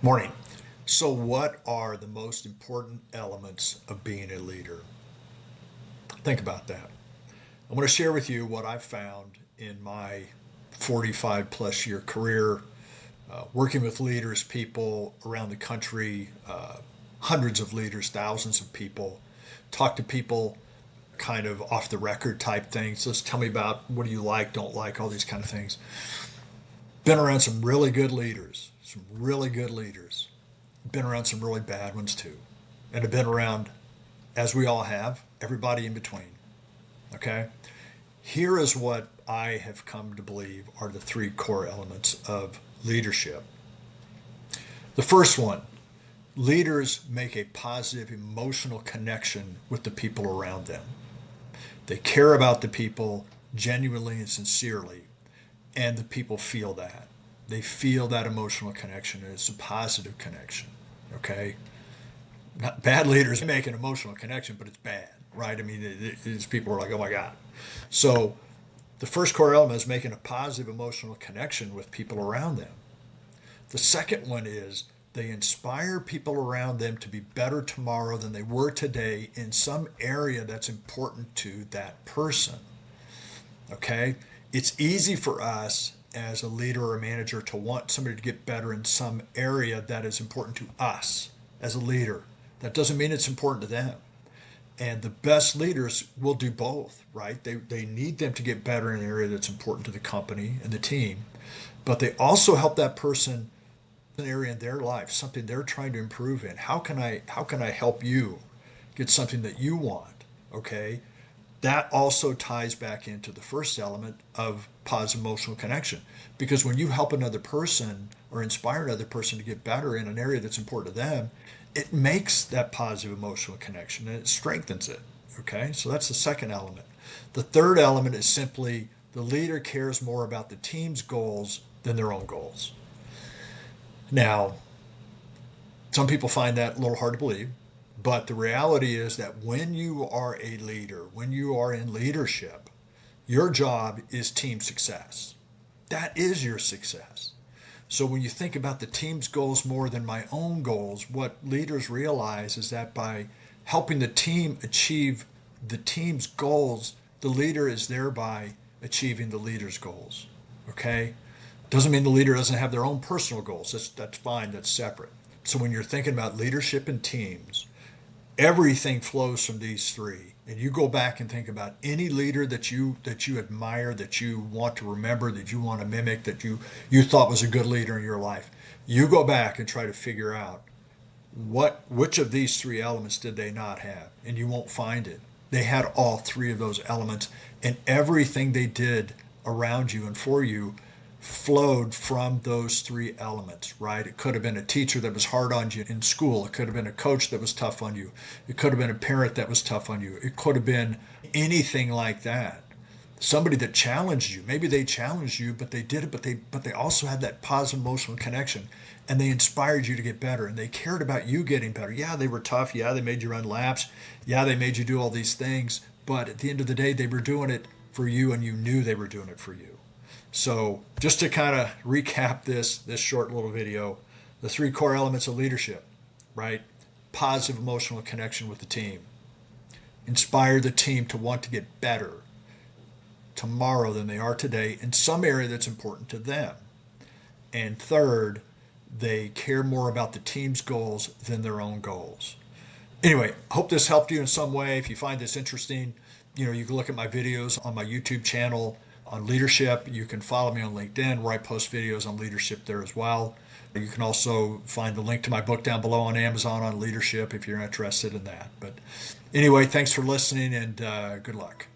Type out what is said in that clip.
Morning. So, what are the most important elements of being a leader? Think about that. I'm going to share with you what I've found in my 45 plus year career working with leaders, people around the country, hundreds of leaders, thousands of people, talk to people kind of off the record type things. Just tell me about what do you like, don't like, all these kind of things. Been around some really good leaders, some really good leaders. Been around some really bad ones too. And have been around, as we all have, everybody in between. Okay? Here is what I have come to believe are the three core elements of leadership. The first one, leaders make a positive emotional connection with the people around them. They care about the people genuinely and sincerely, and the people feel that. They feel that emotional connection, and it's a positive connection. Okay? Not bad leaders make an emotional connection, but it's bad, right? I mean, these people are like, oh my God. So the first core element is making a positive emotional connection with people around them. The second one is they inspire people around them to be better tomorrow than they were today in some area that's important to that person. Okay? It's easy for us as a leader or a manager to want somebody to get better in some area that is important to us as a leader. That doesn't mean it's important to them. And the best leaders will do both, right? They need them to get better in an area that's important to the company and the team, but they also help that person in an area in their life, something they're trying to improve in. How can I help you get something that you want? Okay? That also ties back into the first element of positive emotional connection. Because when you help another person or inspire another person to get better in an area that's important to them, it makes that positive emotional connection and it strengthens it. Okay, so that's the second element. The third element is simply the leader cares more about the team's goals than their own goals. Now, some people find that a little hard to believe, but the reality is that when you are a leader, when you are in leadership, your job is team success. That is your success. So when you think about the team's goals more than my own goals, what leaders realize is that by helping the team achieve the team's goals, the leader is thereby achieving the leader's goals. Okay? Doesn't mean the leader doesn't have their own personal goals. That's fine, that's separate. So when you're thinking about leadership and teams, everything flows from these three. And you go back and think about any leader that you admire, that you want to remember, that you want to mimic, that you thought was a good leader in your life. You go back and try to figure out which of these three elements did they not have, and you won't find it. They had all three of those elements, and everything they did around you and for you flowed from those three elements, right? It could have been a teacher that was hard on you in school. It could have been a coach that was tough on you. It could have been a parent that was tough on you. It could have been anything like that. Somebody that challenged you. Maybe they challenged you, but they did it, but they also had that positive emotional connection, and they inspired you to get better, and they cared about you getting better. Yeah, they were tough. Yeah, they made you run laps. Yeah, they made you do all these things, but at the end of the day, they were doing it for you, and you knew they were doing it for you. So just to kind of recap this short little video, the three core elements of leadership, right? Positive emotional connection with the team. Inspire the team to want to get better tomorrow than they are today in some area that's important to them. And third, they care more about the team's goals than their own goals. Anyway, hope this helped you in some way. If you find this interesting, you can look at my videos on my YouTube channel on leadership. You can follow me on LinkedIn where I post videos on leadership there as well. You can also find the link to my book down below on Amazon on leadership if you're interested in that. But anyway, thanks for listening and good luck.